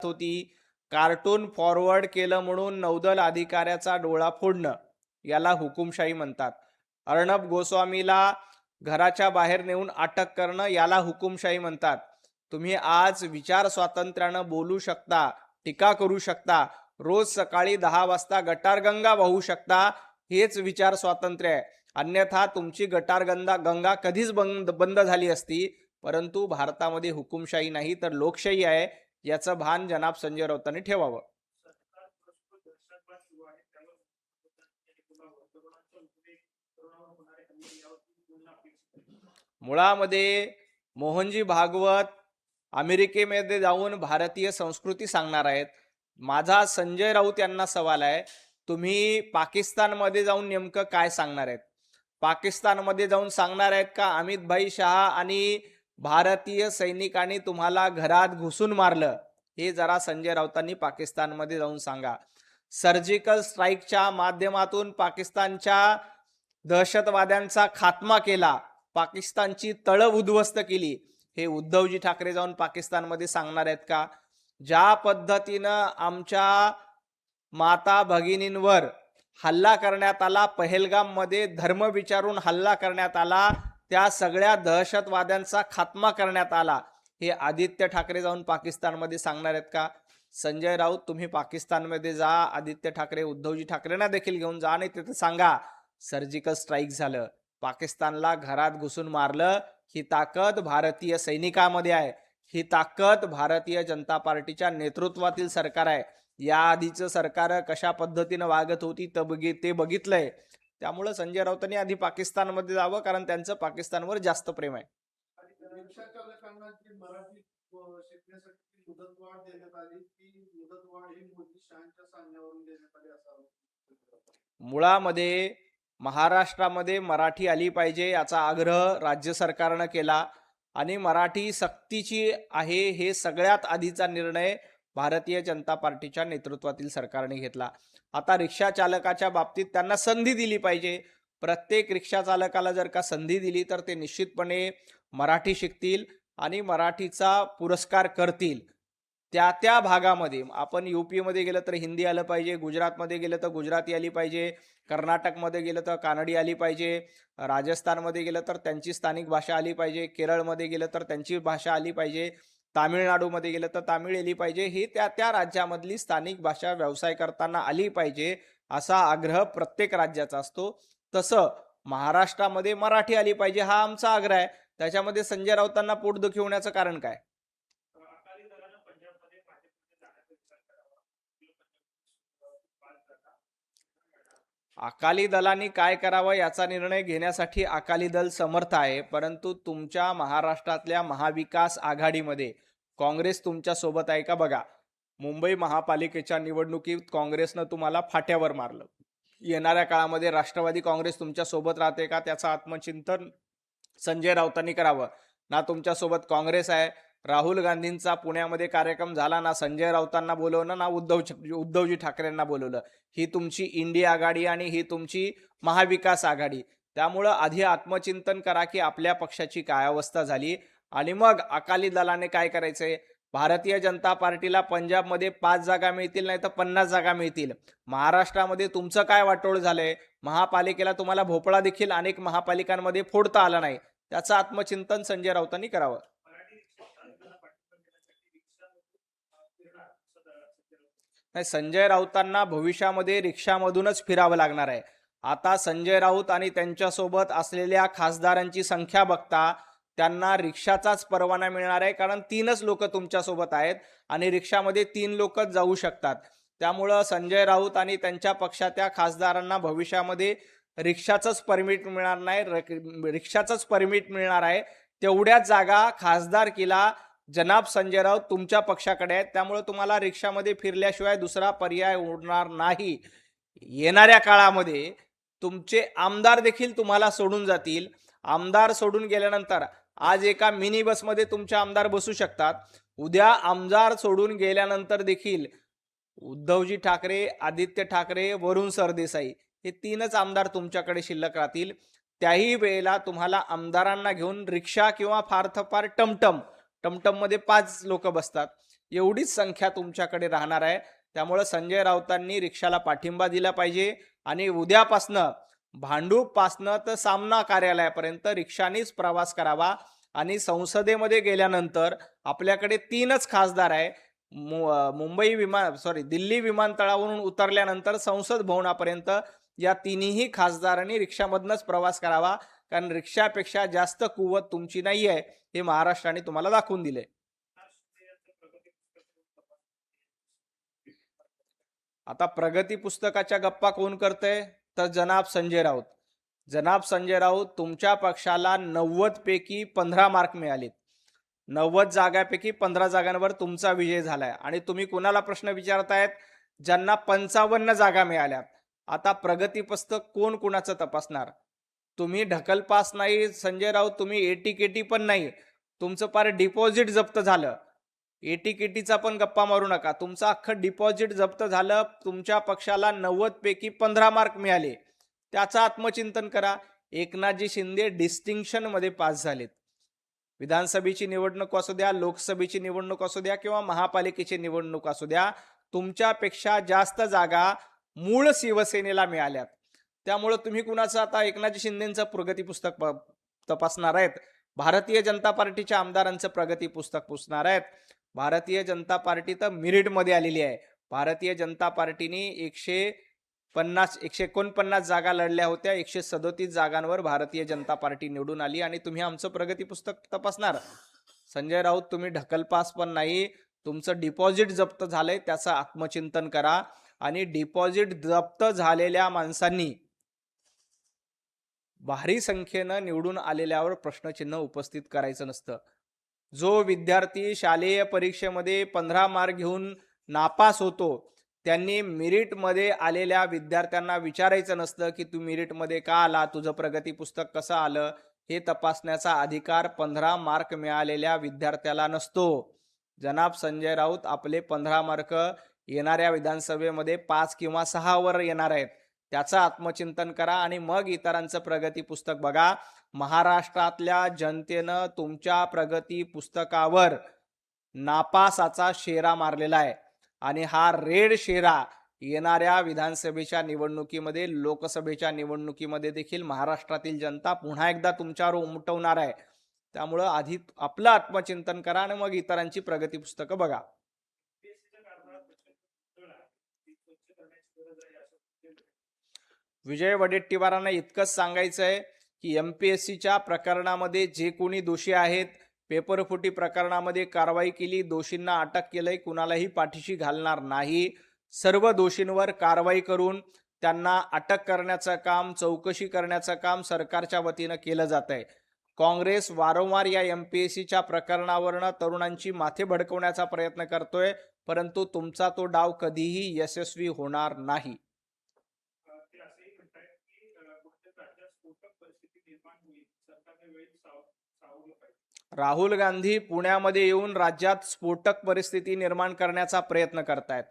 होती, cartoon forward केलं म्हणून नौदल अधिकाऱ्याचा डोळा फोडणं याला हुकुमशाही म्हणतात. अर्णब गोस्वामीला घराच्या बाहेर नेऊन अटक करणं याला हुकुमशाही म्हणतात. तुम्ही आज विचार स्वातंत्र्यानं बोलू शकता, टीका करू शकता, रोज सकाळी 10 वाजता गटारगंगा वाहू शकता, हेच विचार स्वातंत्र्य आहे. अन्यथा तुमची गंगा कधीच बंद झाली असती. परंतु भारतामध्ये हुकुमशाही नाही तर लोकशाही आहे, याचं भान जनाब संजय राऊतांनी ठेवावं. मुळामध्ये मोहनजी भागवत अमेरिकेमध्ये जाऊन भारतीय संस्कृती सांगणार आहेत. माझा संजय राऊत यांना सवाल आहे, तुम्ही पाकिस्तानमध्ये जाऊन नेमकं काय सांगणार आहेत? पाकिस्तानमध्ये जाऊन सांगणार आहेत का अमित भाई शहा आणि भारतीय सैनिकांनी तुम्हाला घरात घुसून मारलं? हे जरा संजय राऊतांनी पाकिस्तानमध्ये जाऊन सांगा. सर्जिकल स्ट्राईकच्या माध्यमातून पाकिस्तानच्या दहशतवाद्यांचा खात्मा केला, पाकिस्तानची तळं उद्ध्वस्त केली, हे उद्धवजी ठाकरे जाऊन पाकिस्तानमध्ये सांगणार आहेत का? ज्या पद्धतीनं आमच्या माता भगिनींवर हल्ला करण्यात आला, पहलगाम मध्ये धर्म विचारून हल्ला करण्यात आला, त्या सगळ्या दहशतवाद्यांचा खात्मा करण्यात आला, हे आदित्य ठाकरे जाऊन पाकिस्तानमध्ये सांगणार आहेत का? संजय राऊत तुम्ही पाकिस्तानमध्ये जा, आदित्य ठाकरे उद्धवजी ठाकरेंना देखील घेऊन जा आणि तिथे सांगा सर्जिकल स्ट्राईक झालं, पाकिस्तानला घरात घुसून मारलं, ही ताकद भारतीय सैनिकांमध्ये आहे, ही ताकद भारतीय जनता पार्टीच्या नेतृत्वातील सरकार आहे. या आधीचं सरकार कशा पद्धतीनं वागत होती ते बघितलंय. त्यामुळे संजय राऊतांनी आधी पाकिस्तानमध्ये जावं, कारण त्यांचं पाकिस्तानवर जास्त प्रेम आहे. मुळामध्ये महाराष्ट्रामध्ये मराठी आली पाहिजे याचा आग्रह राज्य सरकारनं केला आणि मराठी सक्तीची आहे हे सगळ्यात आधीचा निर्णय भारतीय जनता पार्टीच्या नेतृत्वातील सरकारने घेतला. आता रिक्षा चालकाच्या बाबतीत त्यांना संधी दिली पाहिजे. प्रत्येक रिक्षा चालकाला जर का संधी दिली तर ते निश्चितपणे मराठी शिकतील आणि मराठीचा पुरस्कार करतील. त्या त्या भागामध्ये आपण यूपी मध्ये गेलं तर हिंदी आलं पाहिजे, गुजरातमध्ये गेलं तर गुजराती आली पाहिजे, कर्नाटकमध्ये गेलं तर कानडी आली पाहिजे, राजस्थानमध्ये गेलं तर त्यांची स्थानिक भाषा आली पाहिजे, केरळमध्ये गेलं तर त्यांची भाषा आली पाहिजे, तामिळनाडूमध्ये गेलं तर तामिळ आली पाहिजे. ही त्या त्या राज्यामधली स्थानिक भाषा व्यवसाय करताना आली पाहिजे असा आग्रह प्रत्येक राज्याचा असतो. तसं महाराष्ट्रामध्ये मराठी आली पाहिजे हा आमचा आग्रह आहे. त्याच्यामध्ये संजय राऊतांना पोटदुखी होण्याचं कारण काय? अकाली दलांनी काय करावं याचा निर्णय घेण्यासाठी अकाली दल समर्थ आहे, परंतु तुमच्या महाराष्ट्रातल्या महाविकास आघाडीमध्ये काँग्रेस तुमच्या सोबत आहे का बघा. मुंबई महापालिकेच्या निवडणुकीत काँग्रेसनं तुम्हाला फाट्यावर मारलं. येणाऱ्या काळामध्ये राष्ट्रवादी काँग्रेस तुमच्या सोबत राहते का? त्याचं आत्मचिंतन संजय राऊतांनी करावं. ना तुमच्या सोबत काँग्रेस आहे. राहुल गांधींचा पुण्यामध्ये कार्यक्रम झाला, ना संजय राऊतांना बोलवलं, ना उद्धवजी ठाकरेंना बोलवलं. ही तुमची इंडिया आघाडी आणि ही तुमची महाविकास आघाडी. त्यामुळं आधी आत्मचिंतन करा की आपल्या पक्षाची काय अवस्था झाली आणि मग अकाली दलाने काय करायचंय. भारतीय जनता पार्टीला पंजाबमध्ये 5 जागा मिळतील, नाही तर 50 जागा मिळतील. महाराष्ट्रामध्ये तुमचं काय वाटोळ झालंय? महापालिकेला तुम्हाला भोपळा देखील अनेक महापालिकांमध्ये फोडता आला नाही. त्याचं आत्मचिंतन संजय राऊतांनी करावं. नाही, संजय राऊतांना भविष्यामध्ये रिक्षामधूनच फिरावं लागणार आहे. आता संजय राऊत आणि त्यांच्यासोबत असलेल्या खासदारांची संख्या बघता त्यांना रिक्षाचाच परवाना मिळणार आहे, कारण 3च लोक तुमच्यासोबत आहेत आणि रिक्षामध्ये 3 लोकच जाऊ शकतात. त्यामुळं संजय राऊत आणि त्यांच्या पक्षाच्या खासदारांना भविष्यामध्ये रिक्षाचंच परमिट मिळणार नाही, रिक्षाचंच परमिट मिळणार आहे. तेवढ्याच जागा खासदारकीला जनाब संजय राऊत तुमच्या पक्षाकडे आहेत. त्यामुळे तुम्हाला रिक्षामध्ये फिरल्याशिवाय दुसरा पर्याय उरणार नाही. येणाऱ्या काळामध्ये तुमचे आमदार देखील तुम्हाला सोडून जातील. आमदार सोडून गेल्यानंतर आज एका मिनी बसमध्ये तुमचे आमदार बसू शकतात. उद्या आमदार सोडून गेल्यानंतर देखील उद्धवजी ठाकरे, आदित्य ठाकरे, वरुण सरदेसाई हे 3च आमदार तुमच्याकडे शिल्लक राहतील. त्याही वेळेला तुम्हाला आमदारांना घेऊन रिक्षा किंवा फार तर फार टमटम मध्ये 5 लोक बसतात. एवढीच संख्या तुमच्याकडे राहणार आहे. त्यामुळे संजय राऊतांनी रिक्षाला पाठिंबा दिला पाहिजे आणि उद्यापासनं भांडूपपासनं तर सामना कार्यालयापर्यंत रिक्षानीच प्रवास करावा. आणि संसदेमध्ये गेल्यानंतर आपल्याकडे 3च खासदार आहे. दिल्ली विमानतळावरून उतरल्यानंतर संसद भवनापर्यंत या तिन्ही खासदारांनी रिक्षामधनच प्रवास करावा, कारण रिक्षापेक्षा जास्त कुवत तुमची नाही आहे, हे महाराष्ट्राने तुम्हाला दाखवून दिले. आता प्रगती पुस्तकाच्या गप्पा कोण करतंय? तर जनाब संजय राऊत. जनाब संजय राऊत, तुमच्या पक्षाला 90 पैकी 15 मार्क मिळालेत. 90 जागांपैकी 15 जागांवर तुमचा विजय झालाय आणि तुम्ही कुणाला प्रश्न विचारतायत? ज्यांना 55 जागा मिळाल्यात. आता प्रगती पुस्तक कोण कुणाचं तपासणार? तुम्ही ढकलपास नाही संजय राऊत, तुम्ही एटीकेटी पण नाही. तुमचं पार डिपॉझिट जप्त झालं. एटीकेटीचा पण गप्पा मारू नका. तुमचं अख्खं डिपॉझिट जप्त झालं. तुमच्या पक्षाला 90 पैकी 15 मार्क मिळाले. त्याचं आत्मचिंतन करा. एकनाथजी शिंदे डिस्टिंक्शन मध्ये पास झालेत. विधानसभेची निवडणूक असू द्या, लोकसभेची निवडणूक असू द्या किंवा महापालिकेची निवडणूक असू द्या, तुमच्यापेक्षा जास्त जागा मूळ शिवसेनेला मिळाल्यात. त्यामुळे तुम्ही कुणाचं आता एकनाथजी शिंदेचं प्रगती पुस्तक तपासणार आहेत? भारतीय जनता पार्टीच्या आमदारांचं प्रगती पुस्तक पुसणार आहेत? भारतीय जनता पार्टी तर मेरिटमध्ये आलेली आहे. भारतीय जनता पार्टीने 149 जागा लढल्या होत्या. 137 जागांवर भारतीय जनता पार्टी निवडून आली आणि तुम्ही आमचं प्रगती पुस्तक तपासणार? संजय राऊत, तुम्ही ढकलपास पण नाही. तुमचं डिपॉझिट जप्त झालंय, त्याचं आत्मचिंतन करा. आणि डिपॉझिट जप्त झालेल्या माणसांनी भारी संख्येनं निवडून आलेल्यावर प्रश्नचिन्ह उपस्थित करायचं नसतं. जो विद्यार्थी शालेय परीक्षेमध्ये 15 मार्क घेऊन नापास होतो, त्यांनी मेरिटमध्ये आलेल्या विद्यार्थ्यांना विचारायचं नसतं की तू मेरिटमध्ये का आला, तुझं प्रगती पुस्तक कसं आलं. हे तपासण्याचा अधिकार 15 मार्क मिळालेल्या विद्यार्थ्याला नसतो. जनाब संजय राऊत, आपले 15 मार्क येणाऱ्या विधानसभेमध्ये 5 किंवा 6 वर येणार आहेत. त्याचं आत्मचिंतन करा आणि मग इतरांचं प्रगती पुस्तक बघा. महाराष्ट्रातल्या जनतेनं तुमच्या प्रगती पुस्तकावर नापासाचा शेरा मारलेला आहे आणि हा रेड शेरा येणाऱ्या विधानसभेच्या निवडणुकीमध्ये, लोकसभेच्या निवडणुकीमध्ये देखील महाराष्ट्रातील जनता पुन्हा एकदा तुमच्यावर उमटवणार आहे. त्यामुळं आधी आपलं आत्मचिंतन करा आणि मग इतरांची प्रगती पुस्तकं बघा. विजय वडेट्टीवारांना इतकंच सांगायचं आहे की MPSCच्या प्रकरणामध्ये जे कोणी दोषी आहेत, पेपरफुटी प्रकरणामध्ये कारवाई केली, दोषींना अटक केलंय, कुणालाही पाठीशी घालणार नाही. सर्व दोषींवर कारवाई करून त्यांना अटक करण्याचं काम, चौकशी करण्याचं काम सरकारच्या वतीनं केलं जात आहे. काँग्रेस वारंवार या MPSCच्या प्रकरणावरनं तरुणांची माथे भडकवण्याचा प्रयत्न करतोय, परंतु तुमचा तो डाव कधीही यशस्वी होणार नाही. राहुल गांधी पुण्यामध्ये येऊन राज्यात स्फोटक परिस्थिती निर्माण करण्याचा प्रयत्न करतायत.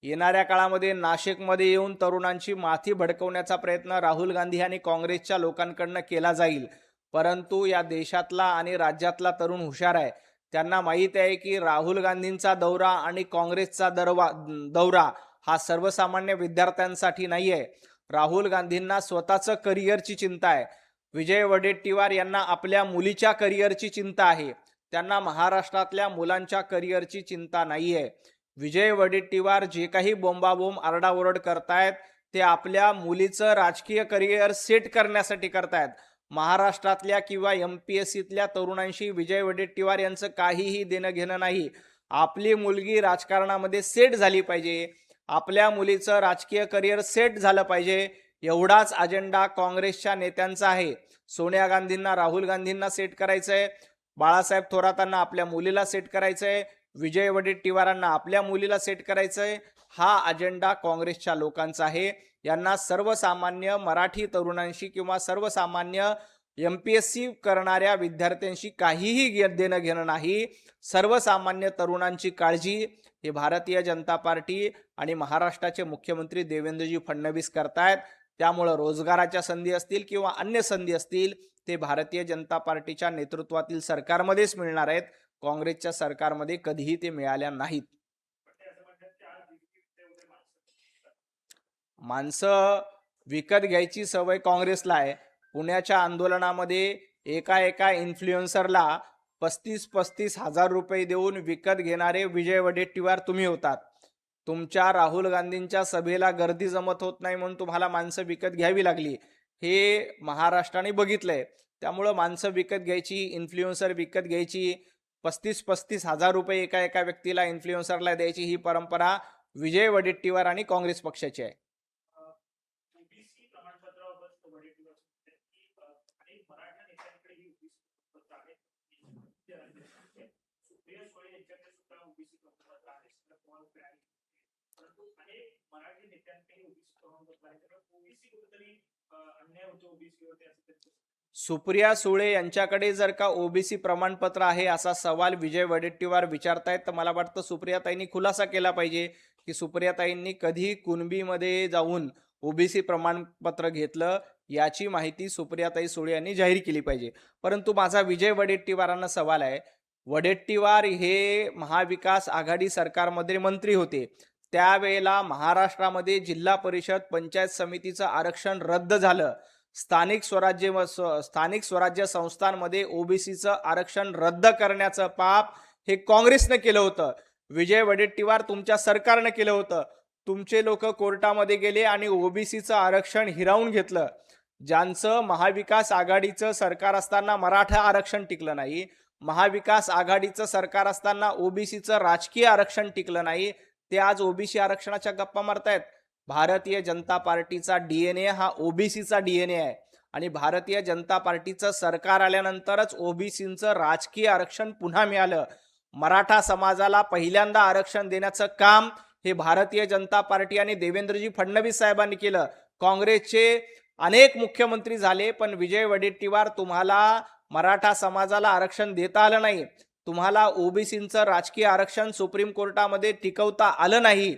येणाऱ्या काळामध्ये नाशिकमध्ये येऊन तरुणांची माथी भडकवण्याचा प्रयत्न राहुल गांधी आणि काँग्रेसच्या लोकांकडून केला जाईल. परंतु या देशातला आणि राज्यातला तरुण हुशार आहे. त्यांना माहीत आहे की राहुल गांधींचा दौरा आणि काँग्रेसचा दौरा हा सर्वसामान्य विद्यार्थ्यांसाठी नाही आहे. राहुल गांधींना स्वतःचं करिअरची चिंता आहे. विजय वडेट्टीवार यांना आपल्या मुलीच्या करिअरची चिंता आहे. त्यांना महाराष्ट्रातल्या मुलांच्या करिअरची चिंता नाहीये. विजय वडेट्टीवार जे काही बोंबाबोंब आरडाओरड करतायत ते आपल्या मुलीचं राजकीय करिअर सेट करण्यासाठी करतायत. महाराष्ट्रातल्या किंवा MPSCतल्या तरुणांशी विजय वडेट्टीवार यांचं काहीही देणं घेणं नाही. आपली मुलगी राजकारणामध्ये सेट झाली पाहिजे, आपल्या मुलीचं राजकीय करिअर सेट झालं पाहिजे, एवढाच अजेंडा काँग्रेसच्या नेत्यांचा आहे. सोनिया गांधींना राहुल गांधींना सेट करायचंय, बाळासाहेब थोरातांना आपल्या मुलीला सेट करायचंय, विजय वडेट्टीवारांना आपल्या मुलीला सेट करायचंय. हा अजेंडा काँग्रेसच्या लोकांचा आहे. यांना सर्वसामान्य मराठी तरुणांशी किंवा सर्वसामान्य MPSC करणाऱ्या विद्यार्थ्यांशी काहीही देणं घेणं नाही. सर्वसामान्य तरुणांची काळजी हे भारतीय जनता पार्टी आणि महाराष्ट्राचे मुख्यमंत्री देवेंद्रजी फडणवीस करतायत. त्यामुळे रोजगाराच्या संधी असतील किंवा अन्य संधी असतील ते भारतीय जनता पार्टीच्या नेतृत्वातील सरकारमध्येच मिळणार आहेत. काँग्रेसच्या सरकारमध्ये कधीही ते मिळाल्या नाहीत. माणसं विकत घ्यायची सवय काँग्रेसला आहे. पुण्याच्या आंदोलनामध्ये एका इन्फ्लुएन्सरला 35-35 हजार रुपये देऊन विकत घेणारे विजय वडेट्टीवार तुम्ही होतात. तुमच्या राहुल गांधींच्या सभेला गर्दी जमत होत नाही म्हणून तुम्हाला माणसं विकत घ्यावी लागली. हे महाराष्ट्राने बघितलंय. त्यामुळं माणसं विकत घ्यायची, इन्फ्लुएन्सर विकत घ्यायची, 35-35 हजार रुपये एका व्यक्तीला इन्फ्लुएन्सरला द्यायची ही परंपरा विजय वडेट्टीवार आणि काँग्रेस पक्षाची आहे. सुप्रिया सुळे यांच्याकडे जर का ओबीसी प्रमाणपत्र आहे असा सवाल विजय वडेट्टीवार विचारतायत, तर मला वाटतं सुप्रियाताईंनी खुलासा केला पाहिजे की सुप्रियाताईंनी कधी कुणबीमध्ये जाऊन ओबीसी प्रमाणपत्र घेतलं याची माहिती सुप्रियाताई सुळे यांनी जाहीर केली पाहिजे. परंतु माझा विजय वडेट्टीवारांना सवाल आहे, वडेट्टीवार हे महाविकास आघाडी सरकारमध्ये मंत्री होते. त्यावेळेला महाराष्ट्रामध्ये जिल्हा परिषद पंचायत समितीचं आरक्षण रद्द झालं. स्थानिक स्वराज्य संस्थांमध्ये ओबीसीचं आरक्षण रद्द करण्याचं पाप हे काँग्रेसनं केलं होतं. विजय वडेट्टीवार तुमच्या सरकारनं केलं होतं. तुमचे लोक कोर्टामध्ये गेले आणि ओबीसीचं आरक्षण हिरावून घेतलं. ज्यांचं महाविकास आघाडीचं सरकार असताना मराठा आरक्षण टिकलं नाही, महाविकास आघाडीचं सरकार असताना ओबीसीचं राजकीय आरक्षण टिकलं नाही, ते आज ओबीसी आरक्षणाच्या गप्पा मारतायत. भारतीय जनता पार्टीचा डीएनए हा ओबीसीचा डीएनए आहे आणि भारतीय जनता पार्टीचं सरकार आल्यानंतरच ओबीसीचं राजकीय आरक्षण पुन्हा मिळालं. मराठा समाजाला पहिल्यांदा आरक्षण देण्याचं काम हे भारतीय जनता पार्टी आणि देवेंद्रजी फडणवीस साहेबांनी केलं. काँग्रेसचे अनेक मुख्यमंत्री झाले, पण विजय वडेट्टीवार तुम्हाला मराठा समाजाला आरक्षण देता आलं नाही. तुम्हाला ओबीसीचं राजकीय आरक्षण सुप्रीम कोर्टामध्ये टिकवता आलं नाही.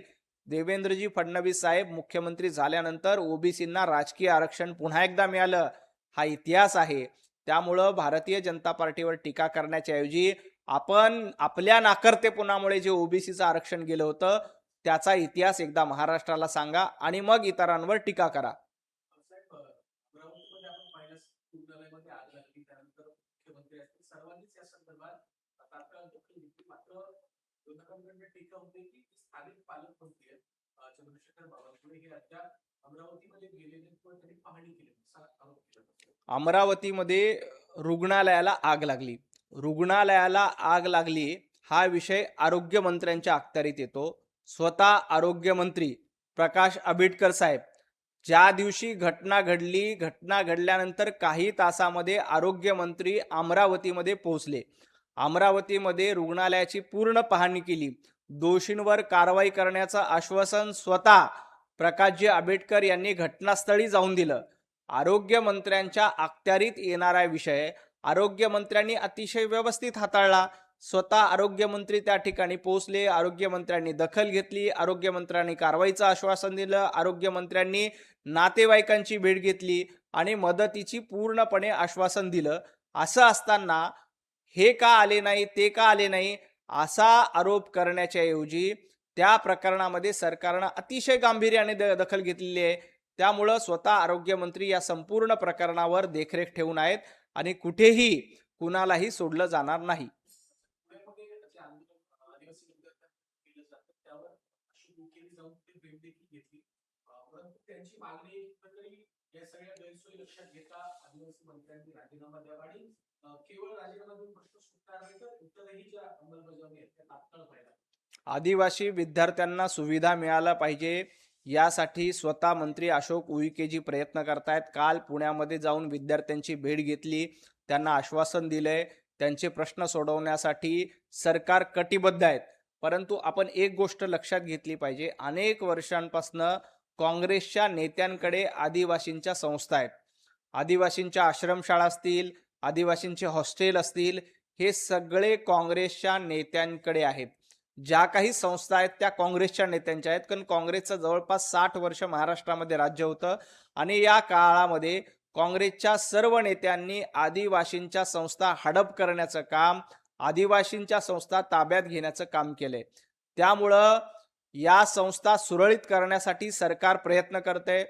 देवेंद्रजी फडणवीस साहेब मुख्यमंत्री झाल्यानंतर ओबीसींना राजकीय आरक्षण पुन्हा एकदा मिळालं. हा इतिहास आहे. त्यामुळं भारतीय जनता पार्टीवर टीका करण्याच्या ऐवजी आपण आपल्या नाकर्तेपणामुळे जे ओबीसीचं आरक्षण गेलं होतं त्याचा इतिहास एकदा महाराष्ट्राला सांगा आणि मग इतरांवर टीका करा. अमरावतीमध्ये रुग्णालयाला आग लागली हा विषय आरोग्य मंत्र्यांच्या अखत्यारीत येतो. स्वतः आरोग्य मंत्री प्रकाश आंबेडकर साहेब ज्या दिवशी घटना घडल्यानंतर काही तासामध्ये आरोग्य मंत्री अमरावतीमध्ये पोहोचले. अमरावतीमध्ये रुग्णालयाची पूर्ण पाहणी केली. दोषींवर कारवाई करण्याचं आश्वासन स्वतः प्रकाशजी आंबेडकर यांनी घटनास्थळी जाऊन दिलं. आरोग्य मंत्र्यांच्या अखत्यारीत येणारा विषय आरोग्य मंत्र्यांनी अतिशय व्यवस्थित हाताळला. स्वतः आरोग्य मंत्री त्या ठिकाणी पोहोचले. आरोग्य मंत्र्यांनी दखल घेतली. आरोग्य मंत्र्यांनी कारवाईचं आश्वासन दिलं. आरोग्य मंत्र्यांनी नातेवाईकांची भेट घेतली आणि मदतीची पूर्णपणे आश्वासन दिलं. असं असताना हे का आले नाही, ते का आले नाही असा आरोप करण्याच्या ऐवजी त्या प्रकरणामध्ये सरकारनं अतिशय गांभीर्याने दखल घेतलेली आहे. त्यामुळं स्वतः आरोग्य मंत्री या संपूर्ण प्रकरणावर देखरेख ठेवून आहेत आणि कुठेही कुणालाही सोडलं जाणार नाही. आदिवासी विद्यार्थ्यांना सुविधा मिळायला पाहिजे यासाठी स्वतः मंत्री अशोक उईकेजी प्रयत्न करतायत. काल पुण्यामध्ये जाऊन विद्यार्थ्यांची भेट घेतली, त्यांना आश्वासन दिलंय. त्यांचे प्रश्न सोडवण्यासाठी सरकार कटिबद्ध आहेत. परंतु आपण एक गोष्ट लक्षात घेतली पाहिजे, अनेक वर्षांपासून काँग्रेसच्या नेत्यांकडे आदिवासींच्या संस्था आहेत. आदिवासींच्या आश्रमशाळा असतील, आदिवासींचे हॉस्टेल असतील, हे सगळे काँग्रेसच्या नेत्यांकडे आहेत. ज्या काही संस्था आहेत त्या काँग्रेसच्या नेत्यांच्या आहेत. कारण काँग्रेसचं जवळपास 60 वर्ष महाराष्ट्रामध्ये राज्य होतं आणि या काळामध्ये काँग्रेसच्या सर्व नेत्यांनी आदिवासींच्या संस्था हडप करण्याचं काम, आदिवासींच्या संस्था ताब्यात घेण्याचं काम केलंय. त्यामुळं या संस्था सुरळीत करण्यासाठी सरकार प्रयत्न करतंय.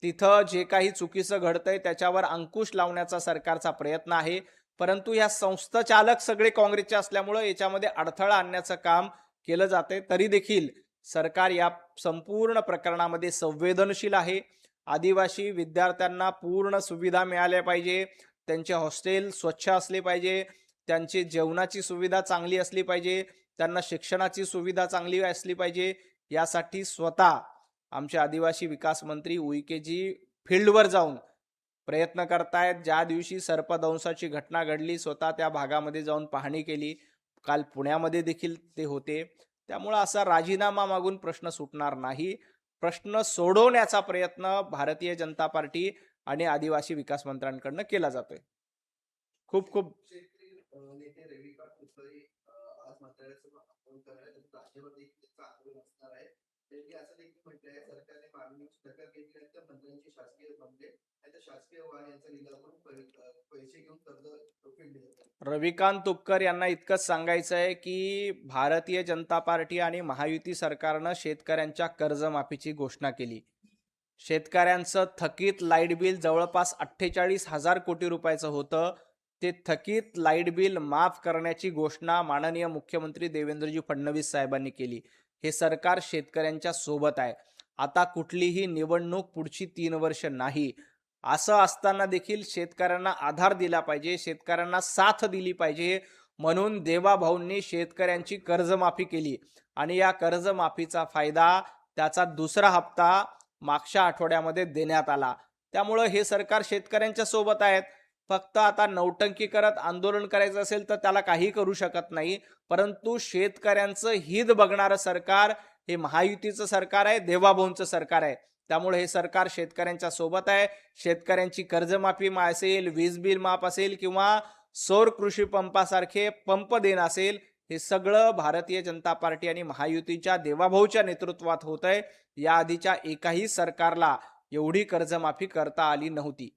तिथं जे काही चुकीचं घडतंय त्याच्यावर अंकुश लावण्याचा सरकारचा प्रयत्न आहे. परंतु या संस्थाचालक सगळे काँग्रेसचे असल्यामुळं याच्यामध्ये अडथळा आणण्याचं काम केलं जातंय. तरी देखील सरकार या संपूर्ण प्रकरणामध्ये संवेदनशील आहे. आदिवासी विद्यार्थ्यांना पूर्ण सुविधा मिळाल्या पाहिजे, त्यांचे हॉस्टेल स्वच्छ असले पाहिजे, त्यांची जेवणाची सुविधा चांगली असली पाहिजे, त्यांना शिक्षणाची सुविधा चांगली असली पाहिजे. यासाठी स्वतः आमचे आदिवासी विकास मंत्री उईकेजी फील्डवर जाऊन प्रयत्न करतायत. ज्या दिवशी सर्पदंशाची घटना घडली स्वतः त्या भागामध्ये जाऊन पाहणी केली. काल पुण्यामध्ये देखील ते होते. त्यामुळं असा राजीनामा मागून प्रश्न सुटणार नाही. प्रश्न सोडवण्याचा प्रयत्न भारतीय जनता पार्टी आणि आदिवासी विकास मंत्र्यांकडनं केला जातोय. खूप खूप नेते रविकांत तुपे आज मंत्रालयाचं आंदोलन करणार आहेत. राज्यभर देखील त्याचं आंदोलन असणार आहे. त्यांनी असं देखील म्हटलंय सरकारने मागणीची दखल घेतली नाही तर मंत्र्यांचे शासकीय बंगले नाही तर शासकीय वाहन यांचा लिलाव करून पैसे घेऊन कर्ज फेडले जातात. रविकांत तुपकर यांना इतकंच सांगायचं आहे की भारतीय जनता पार्टी आणि महायुती सरकारनं शेतकऱ्यांच्या कर्जमाफीची घोषणा केली. शेतकऱ्यांचं थकीत लाईट बिल जवळपास 48,000 कोटी रुपयाचं होतं. ते थकीत लाईट बिल माफ करण्याची घोषणा माननीय मुख्यमंत्री देवेंद्रजी फडणवीस साहेबांनी केली. हे सरकार शेतकऱ्यांच्या सोबत आहे. आता कुठलीही निवडणूक पुढची 3 वर्ष नाही. असं असताना देखील शेतकऱ्यांना आधार दिला पाहिजे, शेतकऱ्यांना साथ दिली पाहिजे. म्हणून देवाभाऊंनी शेतकऱ्यांची कर्जमाफी केली आणि या कर्जमाफीचा फायदा त्याचा दुसरा हप्ता मागच्या आठवड्यामध्ये देण्यात आला. त्यामुळं हे सरकार शेतकऱ्यांच्या सोबत आहेत. फक्त आता नौटंकी करत आंदोलन करायचं असेल तर त्याला काही करू शकत नाही. परंतु शेतकऱ्यांचं हित बघणारं सरकार हे महायुतीचं सरकार आहे, देवाभाऊंचं सरकार आहे. त्यामुळे हे सरकार शेतकऱ्यांच्या सोबत आहे. शेतकऱ्यांची कर्जमाफी असेल, वीज बिल माफ असेल किंवा सौर कृषी पंपासारखे पंप देणं असेल, हे सगळं भारतीय जनता पार्टी आणि महायुतीच्या देवाभाऊच्या नेतृत्वात होत आहे. या आधीच्या एकाही सरकारला एवढी कर्जमाफी करता आली नव्हती.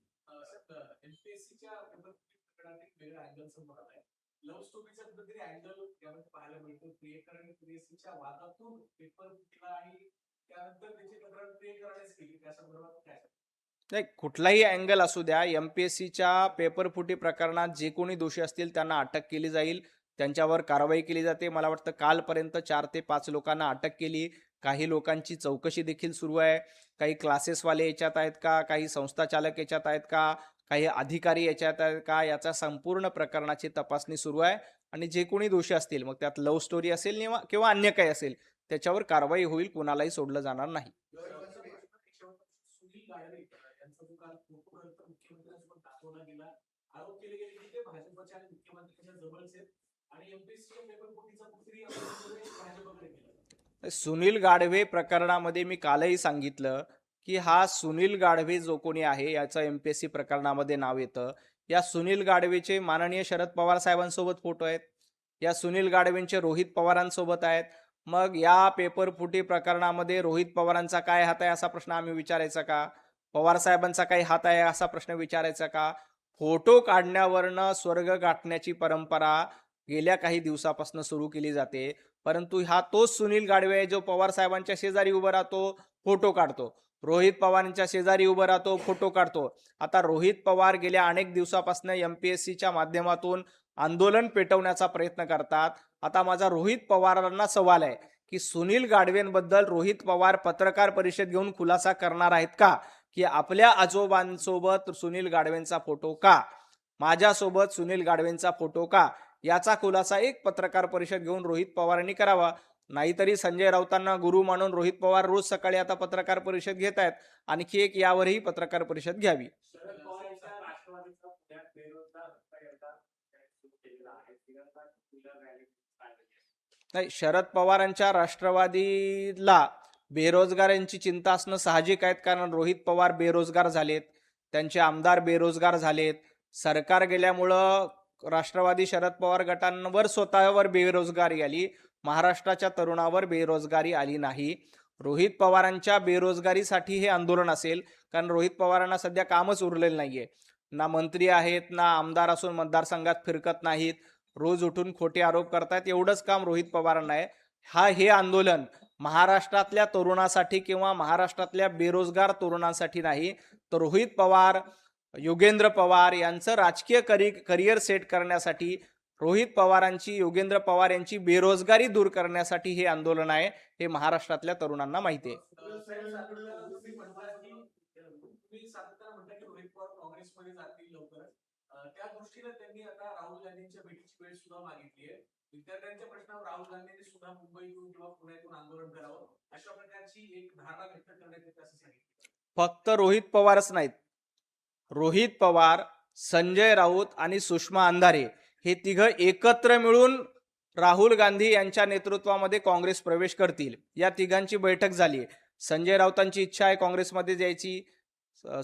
लव्ह स्टोरीचा कुठेतरी अँगल यामध्ये पाहायला मिळतो. प्रियकर आणि प्रेयसीच्या वादातून पेपर फुटला आणि त्यानंतर त्याची तक्रार प्रियकरानेच केली. त्या संदर्भात काय नाही, कुठलाही अँगल असू द्या, एमपीएससीच्या पेपर फुटी प्रकरणात जे कोणी दोषी असतील त्यांना अटक केली जाईल, त्यांच्यावर कारवाई केली जाते. मला वाटतं कालपर्यंत 4 ते 5 लोकांना अटक केली. काही लोकांची चौकशी देखील सुरू आहे. काही क्लासेसवाले याच्यात आहेत का, काही संस्थाचालक याच्यात आहेत का, काही अधिकारी याच्यात आहेत का, याचा संपूर्ण प्रकरणाची तपासणी सुरू आहे. आणि जे कोणी दोषी असतील, मग त्यात लव्ह स्टोरी असेल किंवा अन्य काही असेल, त्याच्यावर कारवाई होईल. कुणालाही सोडलं जाणार नाही. सुनील गाडवे यांचा जो काल फोटो मुख्यमंत्र्यांसोबत दाखवला गेला, आरोप केले गेले की ते भाजपच्या आणि मुख्यमंत्र्यांच्या जवळचे आणि एमपीएससीच्या पेपर फुटीचा कुठेतरी भाजपकडे गेला. सुनील गाढवे प्रकरणामध्ये मी कालही सांगितलं की हा सुनील गाढवे जो कोणी आहे याचं एमपीएससी प्रकरणामध्ये नाव येतं. या सुनील गाढवेचे माननीय शरद पवार साहेबांसोबत फोटो आहेत. या सुनील गाढवेंचे रोहित पवारांसोबत आहेत. मग या पेपर फुटी प्रकरणामध्ये रोहित पवारांचा काय हात आहे असा प्रश्न आम्ही विचारायचा का? पवार साहेबांचा काही हात आहे असा प्रश्न विचारायचा का? फोटो काढण्यावरनं स्वर्ग गाठण्याची परंपरा गेल्या काही दिवसापासून सुरू केली जाते. परंतु हा तोच सुनील गाढवे आहे जो पवार साहेबांच्या शेजारी उभा राहतो, फोटो काढतो. रोहित पवारांच्या शेजारी उभा राहतो, फोटो काढतो. आता रोहित पवार गेल्या अनेक दिवसापासून एमपीएससीच्या माध्यमातून आंदोलन पेटवण्याचा प्रयत्न करतात. आता माझा रोहित पवारांना सवाल आहे की सुनील गाढवेंबद्दल रोहित पवार पत्रकार परिषद घेऊन खुलासा करणार आहेत का की आपल्या आजोबांसोबत सुनील गाढवेंचा फोटो का, माझ्यासोबत सुनील गाढवेंचा फोटो का, याचा खुलासा एक पत्रकार परिषद घेऊन रोहित पवारांनी करावा. नाहीतरी संजय राऊतांना गुरु मानून रोहित पवार रोज सकाळी आता पत्रकार परिषद घेत आहेत. आणखी एक यावरही पत्रकार परिषद घ्यावी. नाही, शरद पवारांच्या राष्ट्रवादीला बेरोजगारांची चिंता असणं साहजिक आहे. कारण रोहित पवार बेरोजगार झालेत, त्यांचे आमदार बेरोजगार झालेत. सरकार गेल्यामुळं राष्ट्रवादी शरद पवार गटांवर स्वतःवर बेरोजगारी आली, महाराष्ट्राच्या तरुणावर बेरोजगारी आली नाही. रोहित पवारांच्या बेरोजगारीसाठी हे आंदोलन असेल. कारण रोहित पवारांना सध्या कामच उरलेलं नाहीये. ना मंत्री आहेत, ना आमदार असून मतदारसंघात फिरकत नाहीत. रोज उठून खोटे आरोप करतायत. एवढंच काम रोहित पवारांना आहे. हे आंदोलन महाराष्ट्रातल्या तरुणासाठी किंवा महाराष्ट्रातल्या बेरोजगार तरुणांसाठी नाही, तर रोहित पवार, योगेंद्र पवार यांचं राजकीय करिअर सेट करण्यासाठी, रोहित पवारांची, योगेंद्र पवार यांची बेरोजगारी दूर करण्यासाठी हे आंदोलन आहे. हे महाराष्ट्रातल्या तरुणांना माहिती आहे. तुम्ही सातत्यानं म्हणता की रोहित पवार काँग्रेसमध्ये जातील लवकरच. त्या दृष्टीने त्यांनी आता राहुल गांधींच्या भेटीची वेळ सुद्धा मागितली आहे. विद्यार्थ्यांच्या प्रश्नावर राहुल गांधींनी सुद्धा मुंबईतून किंवा पुण्यातून आंदोलन करावं अशा प्रकारची एक धारणा व्यक्त करण्यात येते असं सांगितलं. फक्त रोहित पवारच नाहीत, रोहित पवार, संजय राऊत आणि सुषमा अंधारे हे तिघं एकत्र मिळून राहुल गांधी यांच्या नेतृत्वामध्ये काँग्रेस प्रवेश करतील. या तिघांची बैठक झाली. संजय राऊतांची इच्छा आहे काँग्रेसमध्ये जायची,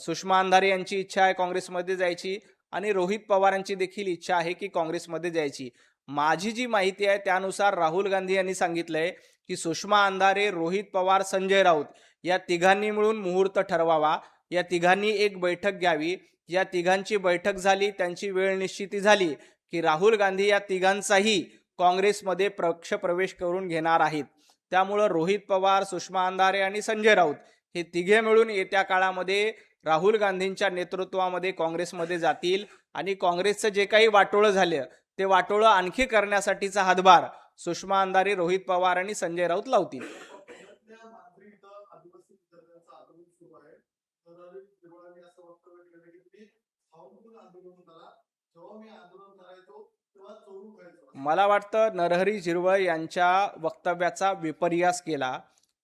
सुषमा अंधारे यांची इच्छा आहे काँग्रेसमध्ये जायची आणि रोहित पवारांची देखील इच्छा आहे की काँग्रेसमध्ये जायची. माझी जी माहिती आहे त्यानुसार राहुल गांधी यांनी सांगितलंय की सुषमा अंधारे, रोहित पवार, संजय राऊत या तिघांनी मिळून मुहूर्त ठरवावा, या तिघांनी एक बैठक घ्यावी. या तिघांची बैठक झाली, त्यांची वेळ निश्चिती झाली की राहुल गांधी या तिघांचाही काँग्रेसमध्ये पक्ष प्रवेश करून घेणार आहेत. त्यामुळं रोहित पवार, सुषमा अंधारे आणि संजय राऊत हे तिघे मिळून येत्या काळामध्ये राहुल गांधींच्या नेतृत्वामध्ये काँग्रेसमध्ये जातील आणि काँग्रेसचं जे काही वाटोळं झालं ते वाटोळं आणखी करण्यासाठीचा हातभार सुषमा अंधारे, रोहित पवार आणि संजय राऊत लावतील. मला वाटतं नरहरी झिरवळ यांच्या वक्तव्याचा विपर्यास केला.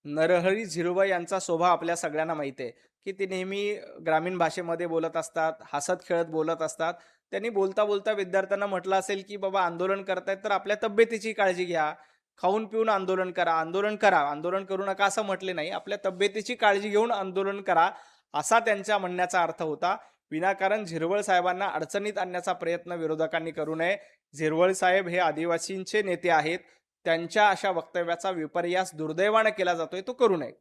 नरहरी झिरवळ यांचा स्वभाव आपल्या सगळ्यांना माहिती आहे की ते नेहमी ग्रामीण भाषेमध्ये बोलत असतात, हसत खेळत बोलत असतात. त्यांनी बोलता बोलता विद्यार्थ्यांना म्हटलं असेल की बाबा आंदोलन करतायत तर आपल्या तब्येतीची काळजी घ्या, खाऊन पिऊन आंदोलन करा, आंदोलन करू नका असं म्हटले नाही, आपल्या तब्येतीची काळजी घेऊन आंदोलन करा असा त्यांच्या म्हणण्याचा अर्थ होता. विनाकारण झिरवळ साहेबांना अडचणीत आणण्याचा प्रयत्न विरोधकांनी करू नये. झिरवळ साहेब हे आदिवासींचे नेते आहेत, त्यांच्या अशा वक्तव्याचा विपर्यास दुर्दैवाने केला जातोय, तो करू नये.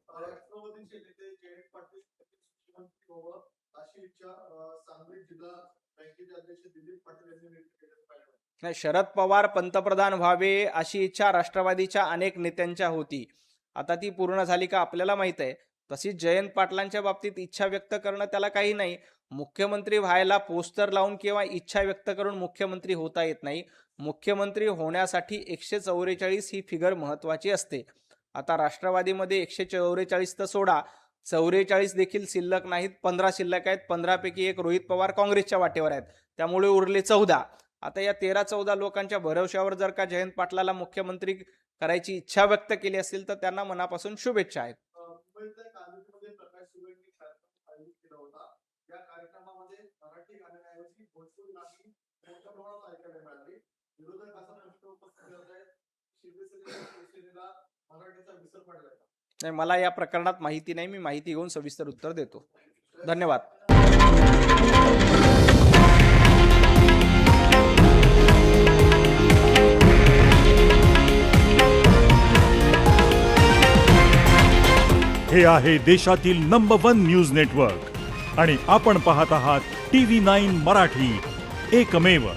नाही, शरद पवार पंतप्रधान व्हावे अशी इच्छा राष्ट्रवादीच्या अनेक नेत्यांच्या होती. आता ती पूर्ण झाली का आपल्याला माहित आहे. तशीच जयंत पाटलांच्या बाबतीत इच्छा व्यक्त करणं त्याला काही नाही. मुख्यमंत्री व्हायला पोस्टर लावून किंवा इच्छा व्यक्त करून मुख्यमंत्री होता येत नाही. मुख्यमंत्री होण्यासाठी 144 ही फिगर महत्वाची असते. आता राष्ट्रवादीमध्ये 144 तर सोडा, 44 देखील शिल्लक नाहीत, 15 शिल्लक आहेत. 15 पैकी एक रोहित पवार काँग्रेसच्या वाटेवर आहेत, त्यामुळे उरले 14. आता या 13-14 लोकांच्या भरवशावर जर का जयंत पाटलाला मुख्यमंत्री करायची इच्छा व्यक्त केली असेल तर त्यांना मनापासून शुभेच्छा आहेत. नाही, मला या प्रकरणात माहिती नाही, मी माहिती घेऊन सविस्तर उत्तर देतो. धन्यवाद. हे आहे देशातील नंबर 1 न्यूज नेटवर्क आणि आपण पाहत आहात TV9 मराठी, एकमेव.